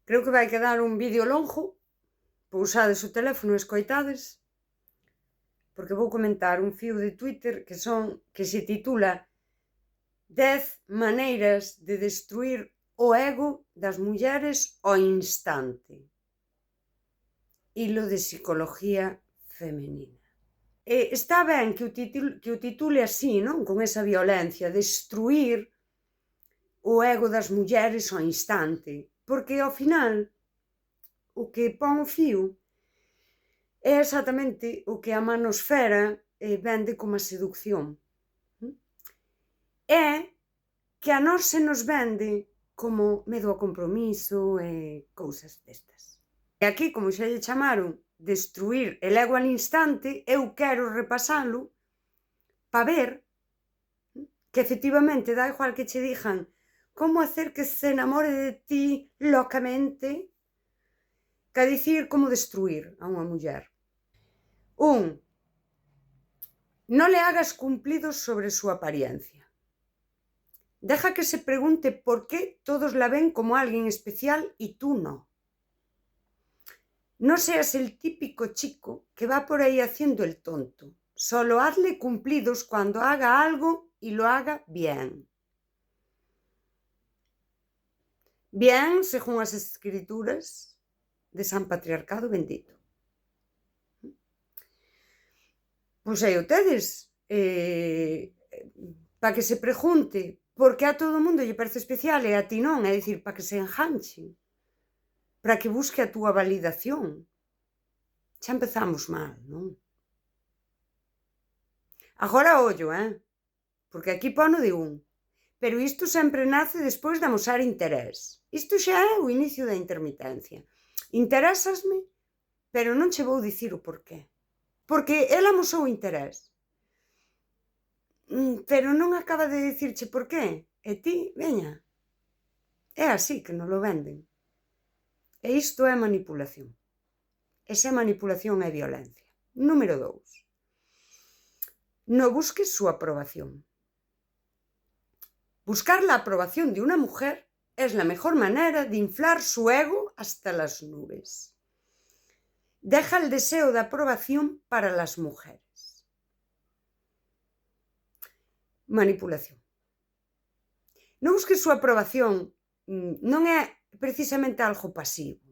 Creo que vai quedar un vídeo longo, pousades o teléfono e escoitades, porque vou comentar un fío de Twitter que se titula 10 maneiras de destruir o ego das mulleres ao instante. Hilo de psicología femenina. Está ben que o titule así, non? Con esa violencia, destruir o ego das mulleres ao instante, porque ao final o que pon o fío é exactamente o que a manosfera vende como a seducción. É que a nós se nos vende como medo ao compromiso e cousas destas. E aquí, como xa lle chamaron destruir el ego al instante, eu quero repasalo para ver que efectivamente dá igual que che digan como hacer que se enamore de ti locamente, que a dicir como destruir a unha muller. No le hagas cumplidos sobre su apariencia. Deja que se pregunte por qué todos la ven como alguien especial y tú no. No seas el típico chico que va por ahí haciendo el tonto. Solo hazle cumplidos cuando haga algo y lo haga bien. Bien, según as escrituras de San Patriarcado bendito. Pois aí o tedes, para que se pregunte por que a todo o mundo lle parece especial e a ti non, é dicir, para que se enganche, para que busque a túa validación. Xa empezamos mal, non? Agora ollo, porque aquí pono de pero isto sempre nace despois de amosar interés. Isto xa é o inicio da intermitencia. Interésasme, pero non che vou dicir o porqué. Porque el amosou interés. Pero non acaba de dicirche por qué. E ti, veña. É así que non lo venden. E isto é manipulación. Esa manipulación é violencia. Número 2. No busques su aprobación. Buscar la aprobación de una mujer es la mejor manera de inflar su ego hasta las nubes. Deja el deseo de aprobación para las mujeres. Manipulación. No busques su aprobación non é precisamente algo pasivo.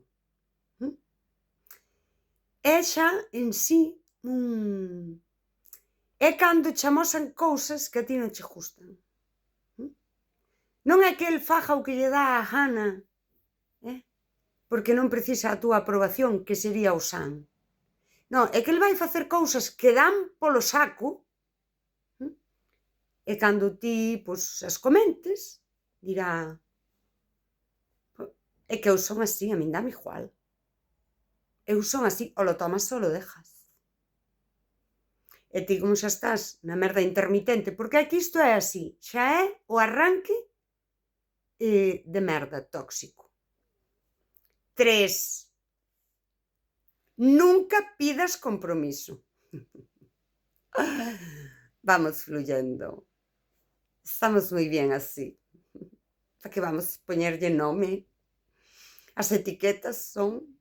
É xa en sí é cando che amosan cousas que a ti non che gustan. Non é que el faja o que lle dá a gana, porque non precisa a túa aprobación, que sería o san. Non, é que el vai facer cousas que dan polo saco, e cando ti, pois, as comentes, dirá, é que eu son así, a min dame igual. Eu son así, o lo tomas ou lo dejas. E ti como xa estás na merda intermitente, porque aquí isto é así, xa é o arranque de merda tóxico. 3. Nunca pidas compromiso. Vamos fluyendo. Estamos moi bien así. Para que vamos poñerlle nome? As etiquetas son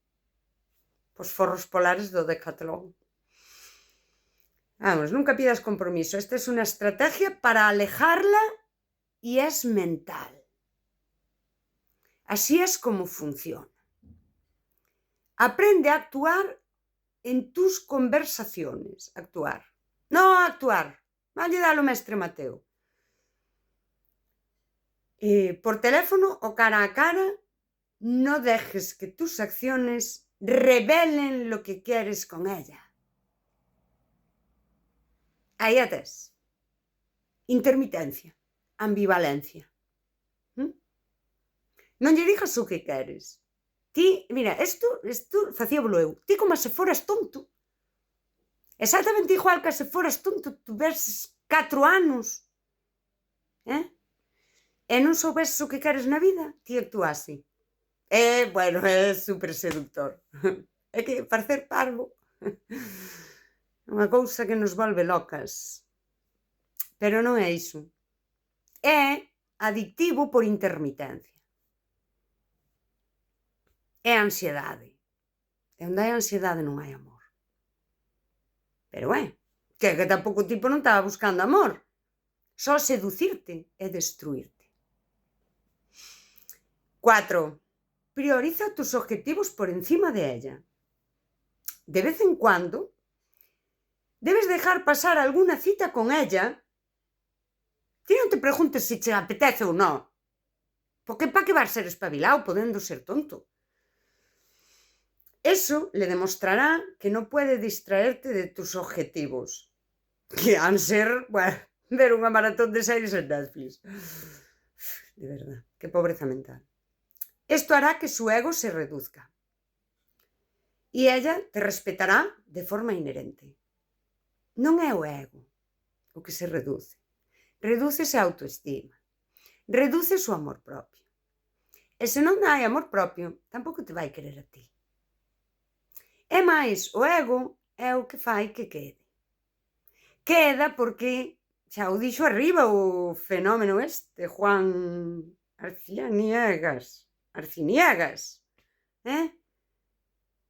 os forros polares do Decathlon. Vamos, nunca pidas compromiso. Esta es una estrategia para alejarla y es mental. Así es como funciona. Aprende a actuar en tus conversaciones. Actuar. No actuar. Valle dalo mestre Mateo. Por teléfono o cara a cara, no dejes que tus acciones revelen lo que quieres con ella. Aí a tes. Intermitencia. Ambivalencia. Non lle digas o que queres. Ti, mira, isto facíabolo eu. Ti como se foras tonto. Exactamente igual que se foras tonto, tuveses 4 anos. E non soubeses o que queres na vida, ti actuase. Bueno, é super seductor. É que parecer parvo é unha cousa que nos volve locas. Pero non é iso. É adictivo por intermitencia. é a ansiedade. E onde hai ansiedade non hai amor. Pero que tampouco o tipo non estaba buscando amor. Só seducirte e destruirte. 4. Prioriza tus objetivos por encima de ella. De vez en cuando, debes dejar pasar alguna cita con ella. Ti non te preguntes se te apetece ou non. Porque para que vas ser espabilado podendo ser tonto. Eso le demostrará que no puede distraerte de tus objetivos, que han ser, ver unha maratón de series en Netflix. De verdad, qué pobreza mental. Esto hará que su ego se reduzca y ella te respetará de forma inherente. Non é o ego o que se reduce. Redúcese a autoestima. Reduce o amor propio. E se non hai amor propio, tampouco te vai querer a ti. É máis, o ego é o que fai que quede. Queda porque, xa o dixo arriba o fenómeno Juan Arciniegas,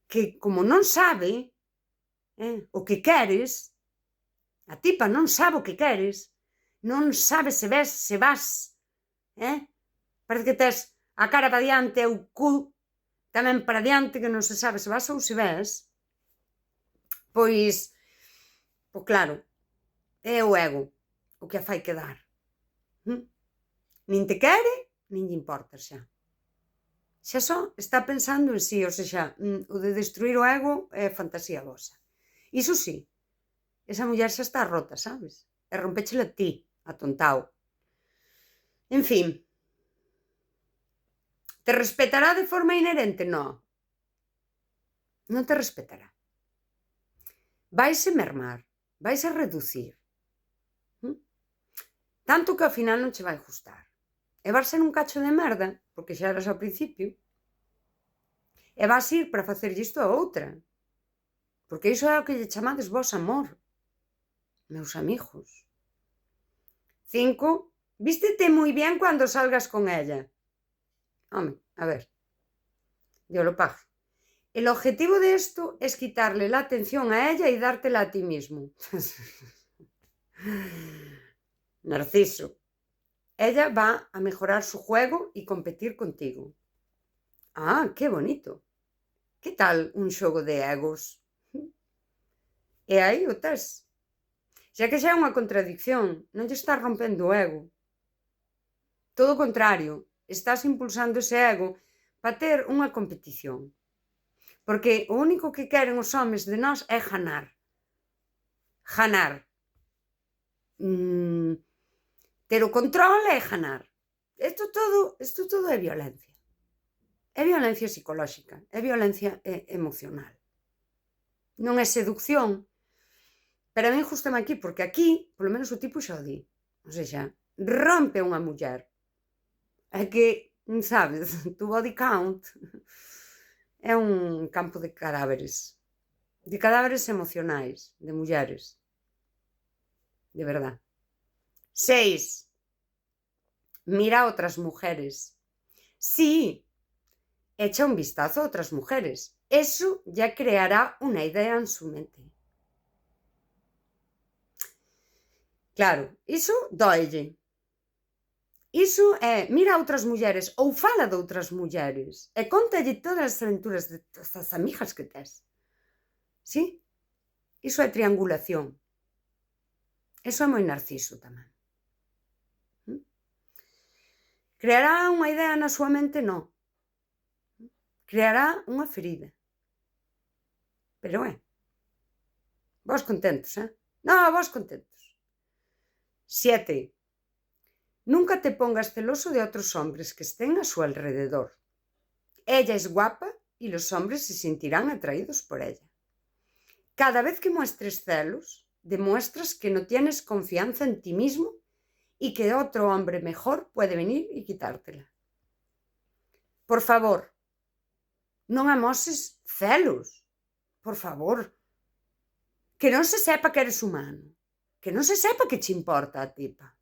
que como non sabe o que queres, a tipa non sabe o que queres, non sabe se vas, parece que tes a cara para diante e o cu tamén para diante, que non se sabe se vas ou se ves, pois claro, é o ego o que a fai quedar. Nin te quere, nin lle importa xa. Xa só está pensando en si, ou seja, o de destruir o ego é fantasía vosa. Iso sí, esa muller xa está rota, sabes? E rompéchela a ti, atontao. En fin, te respetará de forma inherente? No. Non te respetará. Vaise mermar, vaise reducir. Tanto que ao final non che vai gustar. E vas ser un cacho de merda, porque xa eras ao principio, e vas ir para facerlle isto a outra. Porque iso é o que lle chamades vos amor, meus amigos. 5. Vístete moi bien cando salgas con ella. Home, a ver, Dios lo pague. El objetivo de esto es quitarle la atención a ella y dártela a ti mismo. Narciso. Ella va a mejorar su juego y competir contigo. Ah, qué bonito. Que tal un xogo de egos? E aí o tes. Xa que xa é unha contradicción, non lle estás rompendo o ego. Todo o contrario, estás impulsando ese ego para ter unha competición. Porque o único que queren os homes de nós é ganar. Ganar. Ter o control é ganar. Isto todo é violencia. É violencia psicolóxica, é violencia emocional. Non é seducción. Pero a mí gustame aquí, porque aquí, polo menos o tipo xa o di. Ou seja, rompe unha muller. É que, sabes, tu body count é un campo de cadáveres emocionais, de mulleres. De verdad. 6. Mira a otras mujeres. Sí, echa un vistazo a otras mujeres. Eso ya creará una idea en su mente. Claro, iso doelle. Iso é, mira a outras mulleres ou fala de outras mulleres e contalle todas as aventuras de todas as amigas que tes. Sí? Iso é triangulación. Iso é moi narciso tamén. Creará unha idea na súa mente? Non. Creará unha ferida. Pero vos contentos, Non, vos contentos. 7. Nunca te pongas celoso de otros hombres que estén a su alrededor. Ella es guapa y los hombres se sentirán atraídos por ella. Cada vez que muestres celos, demuestras que no tienes confianza en ti mismo y que otro hombre mejor puede venir y quitártela. Por favor, non amoses celos. Por favor. Que non se sepa que eres humano. Que non se sepa que che importa a tipa.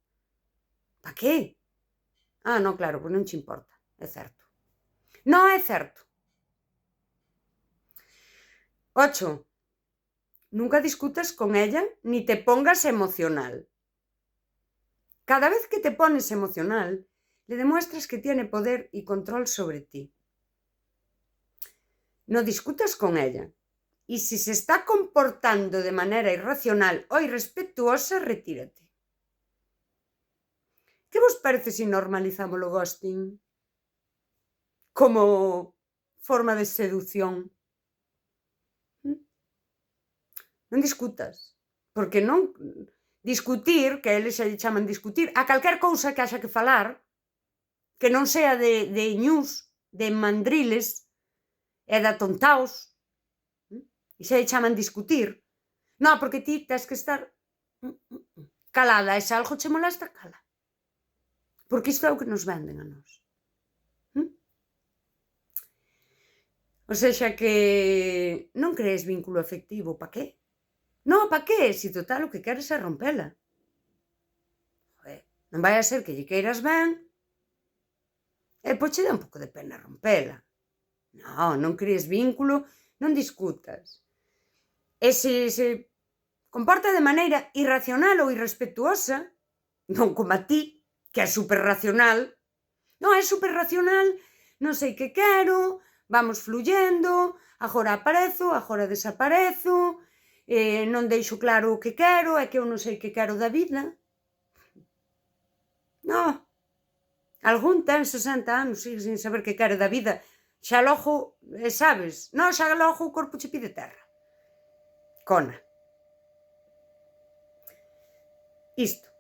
Pa que? Ah, non, claro, pois non che importa. É certo. Non é certo. 8. Nunca discutas con ella ni te pongas emocional. Cada vez que te pones emocional, le demuestras que tiene poder y control sobre ti. No discutas con ella. Y si se está comportando de manera irracional o irrespetuosa, retírate. Que vos parece se normalizamos o ghosting como forma de seducción? Non discutas, porque non discutir, que eles xa lle chaman discutir, a calquer cousa que haxa que falar, que non sea de ñus, de mandriles e de atontaos, e xa lle chaman discutir. Non, porque ti tes que estar calada, e se algo che molesta, cala. Porque isto é o que nos venden a nós. O sexa que non crees vínculo afectivo, pa qué? Non, pa qué? Si total o que queres é rompela. Non vai a ser que lle queiras ben e pois che dá un pouco de pena rompela. Non crees vínculo, non discutas. E se comporta de maneira irracional ou irrespetuosa, non como a ti, que é superracional. Non, é superracional, non sei que quero, vamos fluyendo, agora aparezo, agora desaparezo, non deixo claro o que quero, é que eu non sei que quero da vida. Non. Algún ten 60 anos, sigue sin saber que quere da vida. Xa logo, sabes, non, xa logo o corpo che pide terra. Cona. Isto.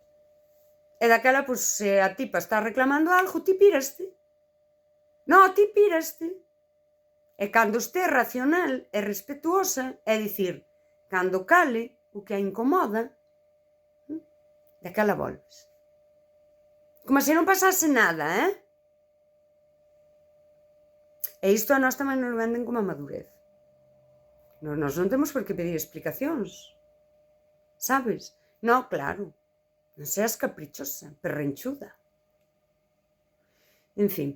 E daquela, pois, se a tipa está reclamando algo, ti píraste. Non, ti píraste. E cando este racional e respetuosa, é dicir, cando cale o que a incomoda, daquela volves. Como se non pasase nada, E isto a nós tamén nos venden como a madurez. Nós non temos por que pedir explicacións. Sabes? Non, claro. Non seas caprichosa, perrenchuda. En fin.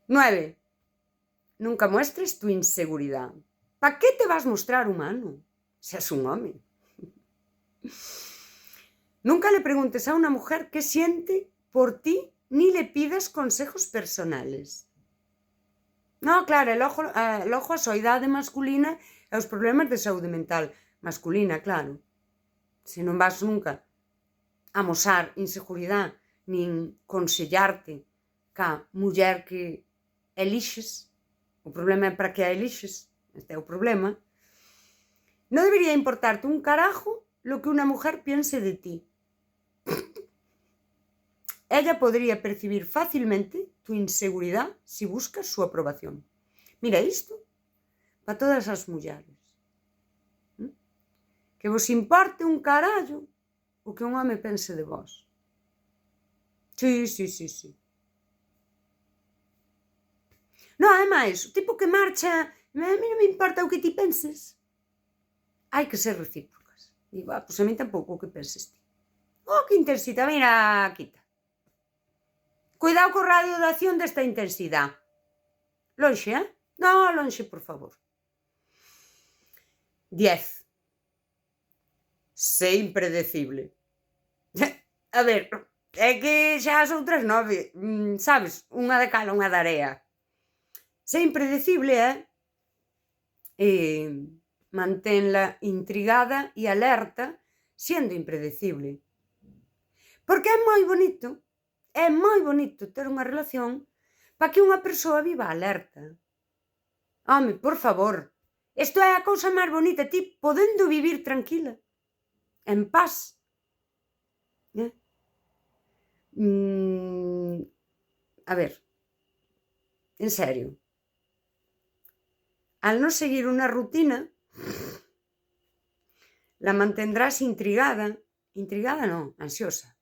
9. Nunca muestres tu inseguridad. ¿Para qué te vas a mostrar humano? Seas un home. Nunca le preguntes a una mujer qué siente por ti, ni le pidas consejos personales. Non, claro, logo a soidade masculina e os problemas de saúde mental masculina, claro. Se non vas nunca a amosar inseguridade, nin consellarte ca muller que elixes, o problema é para que a elixes, este é o problema. Non debería importarte un carajo lo que unha mujer piense de ti. Ella podría percibir fácilmente tu inseguridad si buscas su aprobación. Mira isto, para todas as mulleres. Que vos importe un carallo o que un home pense de vos. Sí. Non, é máis, o tipo que marcha, a mí non me importa o que ti penses. Hai que ser recíprocas. Digo, pois a mí tampouco o que penses ti. Que intensidade, mira, quita. Cuidado co radio de acción desta intensidade. Lonxe, Non, lonxe, por favor. 10. Sé impredecible. A ver, é que xa as outras 9, sabes, unha de cal, unha de area. Sé impredecible manténla intrigada e alerta sendo impredecible. Porque é moi bonito ter unha relación para que unha persoa viva alerta. Home, por favor, isto é a cousa máis bonita, ti podendo vivir tranquila, en paz. A ver, en serio, al no seguir una rutina, la mantendrás intrigada no, ansiosa,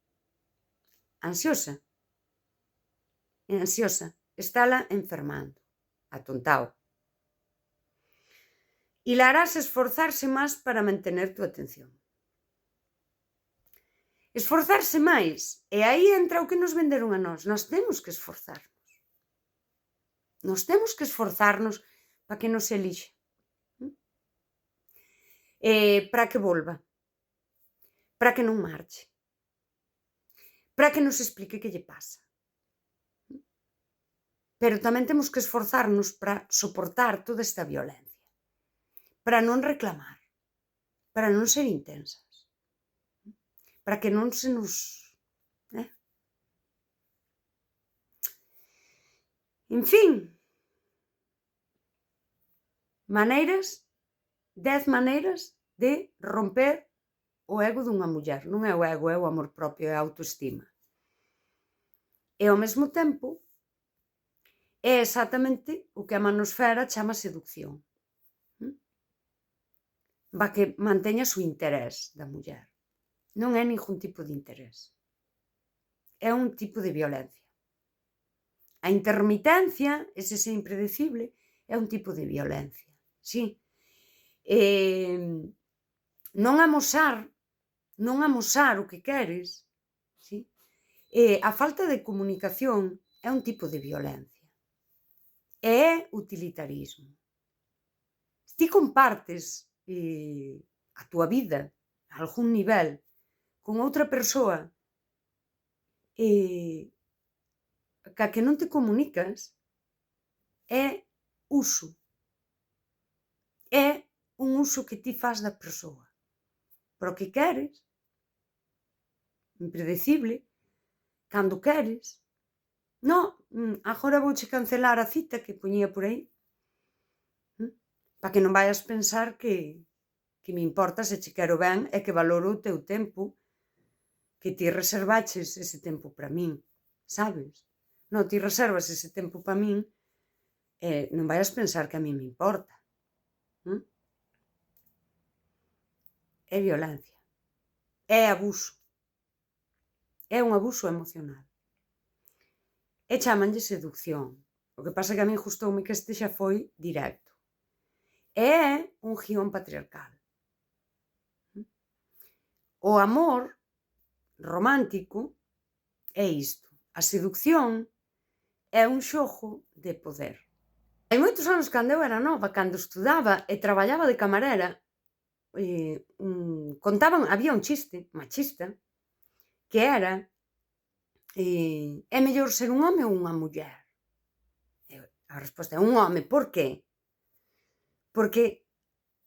estála enfermando, atontao. Y la harás esforzarse más para mantener tu atención. Esforzarse máis, e aí entra o que nos venderon a nós. Nós temos que esforzarnos para que non se elixe, para que volva, para que non marche, para que nos explique que lle pasa. Pero tamén temos que esforzarnos para soportar toda esta violencia, para non reclamar, para non ser intensas, para que non se nos... En fin, 10 maneiras de romper o ego dunha muller. Non é o ego, é o amor propio, é a autoestima. E ao mesmo tempo, é exactamente o que a manosfera chama seducción. Va que manteñas o interés da muller. Non é ningún tipo de interés. É un tipo de violencia. A intermitencia, ese ser impredecible, é un tipo de violencia, sí. Non amosar o que queres, sí. A falta de comunicación é un tipo de violencia. É utilitarismo. Se ti compartes a túa vida a algún nivel con outra persoa ca que non te comunicas, é uso. É un uso que ti fas da persoa. Para o que queres, impredecible, cando queres. No, agora vouche cancelar a cita que poñía por aí. Para que non vayas pensar que me importa se che quero ben e que valoro o teu tempo, que ti reservaches ese tempo para min, sabes? Non, ti reservas ese tempo para min e non vayas pensar que a min me importa. É violencia. É abuso. É un abuso emocional. E chamanlle seducción. O que pasa é que a min gustoume que este xa foi directo. E é un guión patriarcal. O amor romántico é isto. A seducción é un xogo de poder. Hai moitos anos, cando eu era nova, cando estudaba e traballaba de camarera, había un chiste machista que era é mellor ser un home ou unha muller? A resposta é un home. Por qué? Porque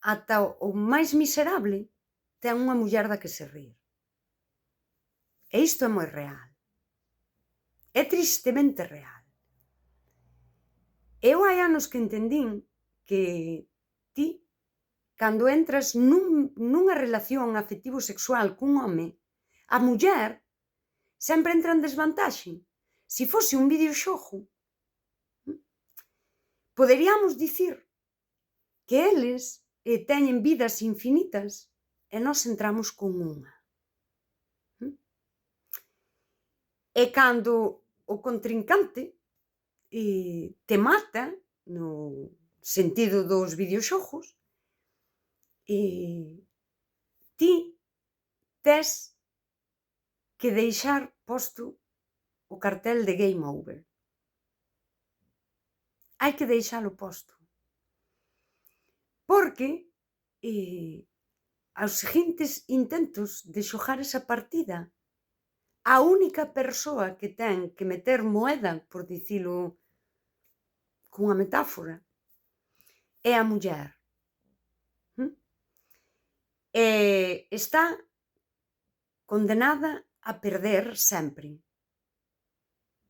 ata o máis miserable ten unha muller da que se rir. E isto é moi real. É tristemente real. Eu hai anos que entendín que ti, cando entras nunha relación afectivo-sexual cun home, a muller sempre entra en desvantaxe. Se fose un videoxogo, poderíamos dicir que eles teñen vidas infinitas e nós entramos con unha. E cando o contrincante te mata, no sentido dos videoxogos, ti tes que deixar posto o cartel de game over. Hai que deixalo posto. Porque aos seguintes intentos de xogar esa partida, a única persoa que ten que meter moeda, por dicilo cunha metáfora, é a muller. Está condenada a perder sempre.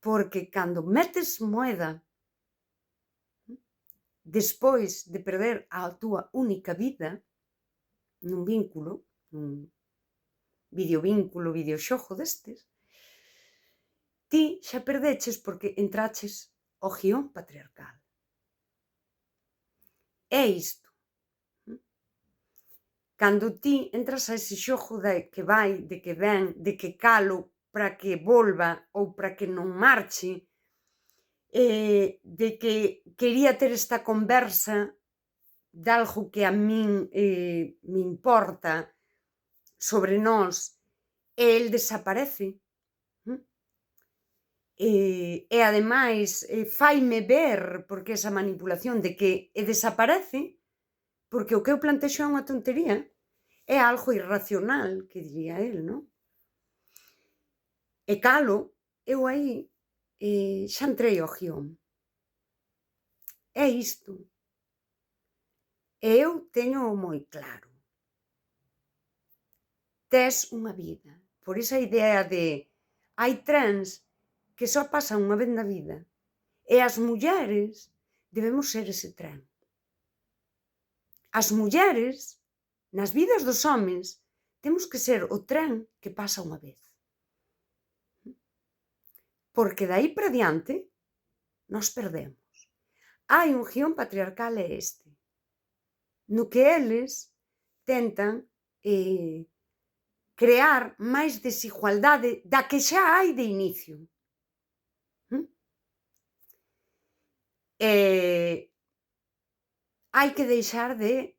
Porque cando metes moeda, despois de perder a túa única vida, nun vínculo, nun videovínculo, videoxogo destes, ti xa perdeches porque entraches ao guión patriarcal. É isto. Cando ti entras a ese xogo de que vai, de que ven, de que calo para que volva ou para que non marche, de que quería ter esta conversa de algo que a min me importa sobre nós, e el desaparece, e ademais faime ver porque esa manipulación de que desaparece, porque o que eu plantexo é unha tontería, é algo irracional, que diría el, non? E calo, eu aí xa entrei ao guión. É isto. E eu teño moi claro. Tes unha vida. Por esa idea de hai trens que só pasan unha vez na vida. E as mulleres debemos ser ese tren. As mulleres, nas vidas dos homes, temos que ser o tren que pasa unha vez. Porque de aí para diante, nos perdemos. Hai un guión patriarcal este, no que eles tentan crear máis desigualdade da que xa hai de inicio. Hai que deixar de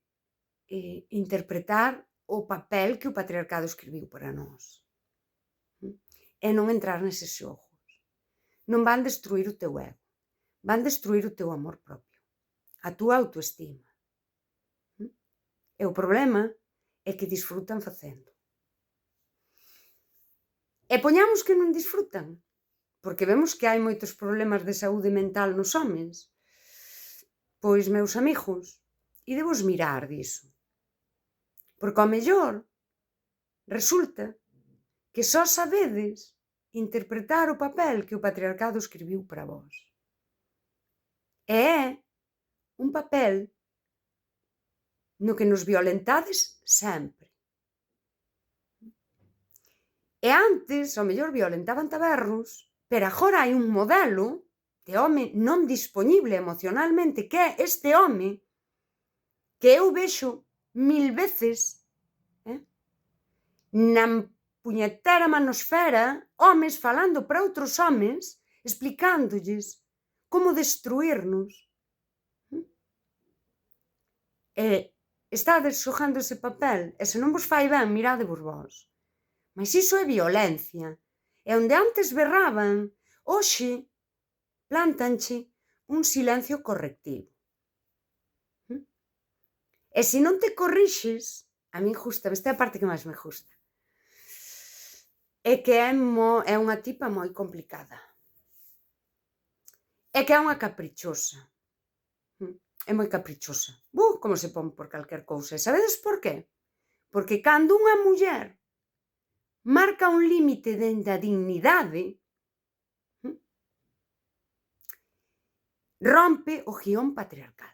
interpretar o papel que o patriarcado escribiu para nós. E non entrar neses xogos. Non van destruir o teu ego. Van destruir o teu amor propio. A túa autoestima. E o problema é que disfrutan facendo. E poñamos que non disfrutan, porque vemos que hai moitos problemas de saúde mental nos homes. Pois, meus amigos, idevos mirar diso. Porque ao mellor resulta que só sabedes interpretar o papel que o patriarcado escribiu para vós. E é un papel no que nos violentades sempre. E antes, ao mellor, violentaban taberros, pero agora hai un modelo de home non dispoñible emocionalmente, que é este home que eu vexo 1000 veces na puñetera manosfera, homes falando para outros homes, explicándolles como destruirnos. E estades xogando ese papel, e se non vos fai ben, miradevos vós. Mas iso é violencia. E onde antes berraban, hoxe plántanche un silencio correctivo. E se non te corrixes, a min gusta, esta é a parte que máis me gusta, é que é unha tipa moi complicada. É que é unha caprichosa. É moi caprichosa. Como se pon por calquer cousa. E sabedes por qué? Porque cando unha muller marca un límite dende a dignidade, rompe o guión patriarcal.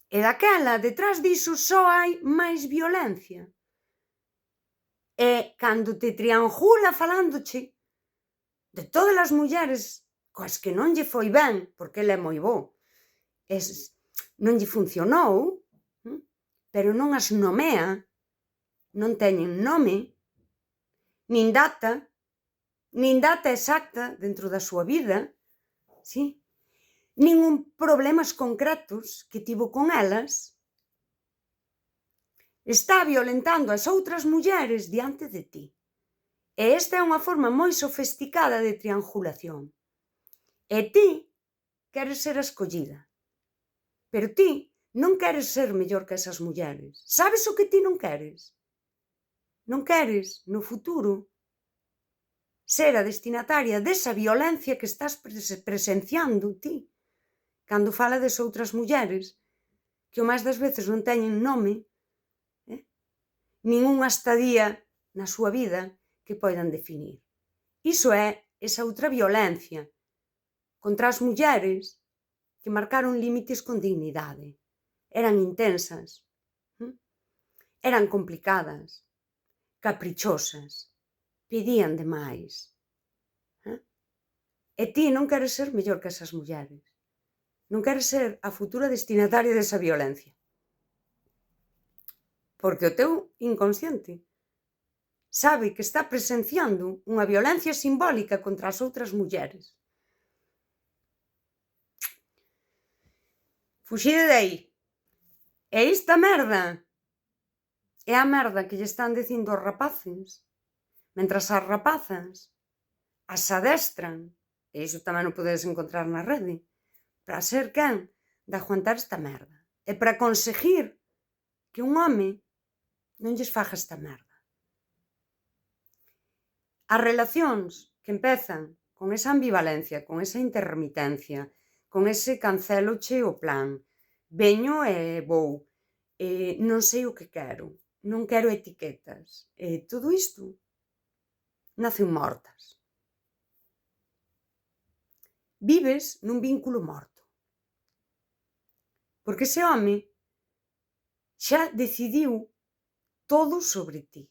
E daquela, detrás diso, só hai máis violencia. E cando te triangula falándoche de todas as mulleres coas que non lle foi ben, porque ele é moi bo, non lle funcionou, pero non as nomea, non teñen nome, nin data exacta dentro da súa vida, nin problemas concretos que tivo con elas, está violentando as outras mulleres diante de ti. E esta é unha forma moi sofisticada de triangulación. E ti queres ser a escollida, pero ti non queres ser mellor que esas mulleres. Sabes o que ti non queres? Non queres, no futuro, ser a destinataria desa violencia que estás presenciando ti, cando fala das outras mulleres, que o máis das veces non teñen nome, nin unha estadía na súa vida que poidan definir. Iso é esa outra violencia contra as mulleres que marcaron límites con dignidade. Eran intensas, eran complicadas, caprichosas, pedían demais. E ti non queres ser mellor que esas mulleres. Non queres ser a futura destinataria desa violencia. Porque o teu inconsciente sabe que está presenciando unha violencia simbólica contra as outras mulleres. Fuxide de aí. E esta merda é a merda que lle están dicindo aos rapaces, mentras as rapazas as adestran, e iso tamén o podedes encontrar na rede, para ser quen de aguantar esta merda. E para conseguir que un home non lles faga esta merda. As relacións que empezan con esa ambivalencia, con esa intermitencia, con ese canceloche o plan, veño e vou, non sei o que quero, non quero etiquetas, todo isto nacen mortas. Vives nun vínculo morto. Porque ese home xa decidiu todo sobre ti.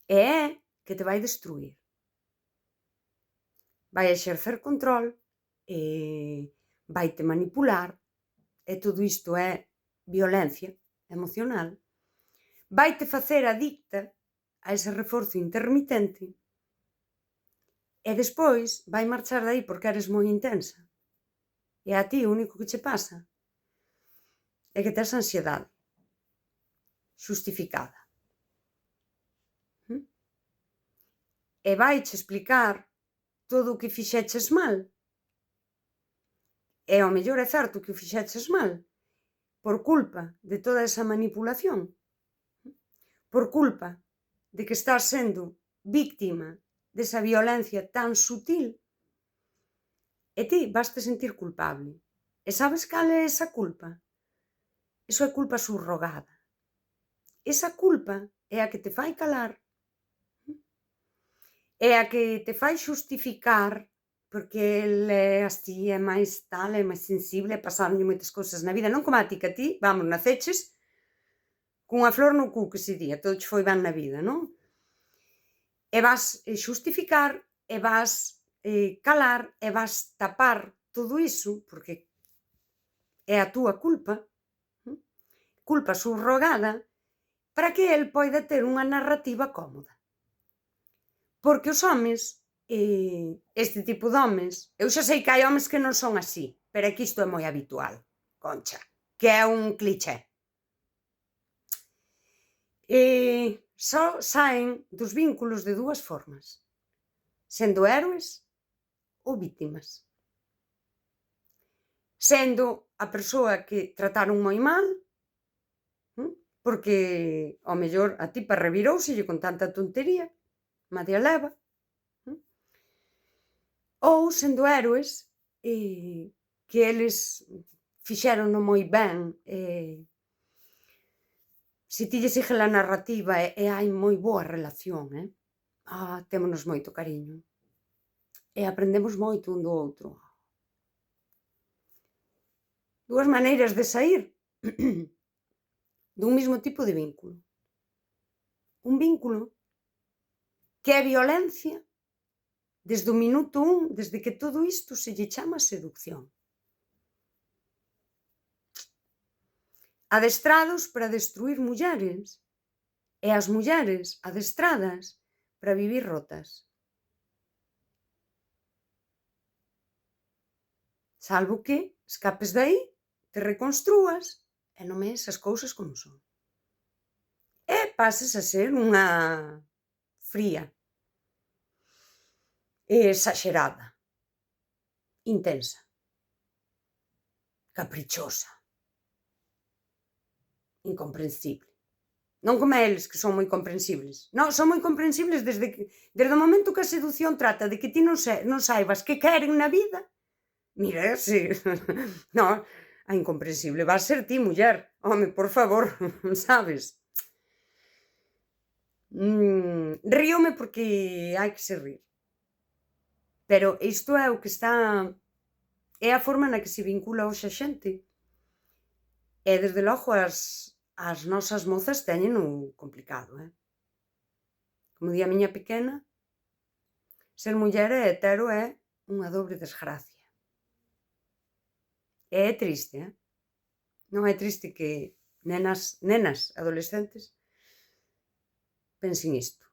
E é que te vai destruir. Vai exercer control, vai te manipular, e todo isto é violencia emocional. Vai te facer adicta a ese reforzo intermitente e despois vai marchar de aí porque eres moi intensa. E a ti o único que che pasa é que tes ansiedade xustificada. E vai che explicar todo o que fixeches mal. E ao mellor é certo que o fixeches mal por culpa de toda esa manipulación, por culpa de que estás sendo víctima desa violencia tan sutil, e ti vas te sentir culpable. E sabes cal é esa culpa? Iso é culpa subrogada. Esa culpa é a que te fai calar, é a que te fai xustificar porque el é así, é máis tal, é máis sensible, pasáronlle moitas cousas na vida, non como a ti, que a ti, vamos, naceches cunha flor no cu, que se di, todo che foi ben na vida, non? E vas xustificar, e vas calar, e vas tapar todo iso, porque é a túa culpa, culpa subrogada, para que el poida ter unha narrativa cómoda. Porque os homes, este tipo de homes, eu xa sei que hai homes que non son así, pero é que isto é moi habitual, Concha, que é un cliché. Só saen dos vínculos de dúas formas, sendo héroes ou vítimas. Sendo a persoa que trataron moi mal, porque ao mellor a tipa revirouselle con tanta tontería, madea leva, ou sendo héroes que eles fixérono moi ben, se ti lle sigue a narrativa e hai moi boa relación, témonos moito cariño e aprendemos moito un do outro. Dúas maneiras de saír dun mismo tipo de vínculo. Un vínculo que é violencia desde o minuto 1, desde que todo isto se lle chama seducción. Adestrados para destruir mulleres e as mulleres adestradas para vivir rotas. Salvo que escapes de aí, te reconstrúas e nomees as cousas como son. E pases a ser unha fría, exaxerada, intensa, caprichosa, incomprensible. Non como eles, que son moi comprensibles. Non, son moi comprensibles desde o momento que a seducción trata de que ti non saibas que queren na vida. Mira, si, non, a incomprensible vas ser ti, muller. Home, por favor, sabes? Ríome porque hai que se rir. Pero isto é o que está... É a forma na que se vincula hoxe a xente. E, desde logo, as nosas mozas teñeno complicado, Como di a miña pequena, ser muller e hetero é unha dobre desgracia. E é triste, Non é triste que nenas adolescentes pensen isto.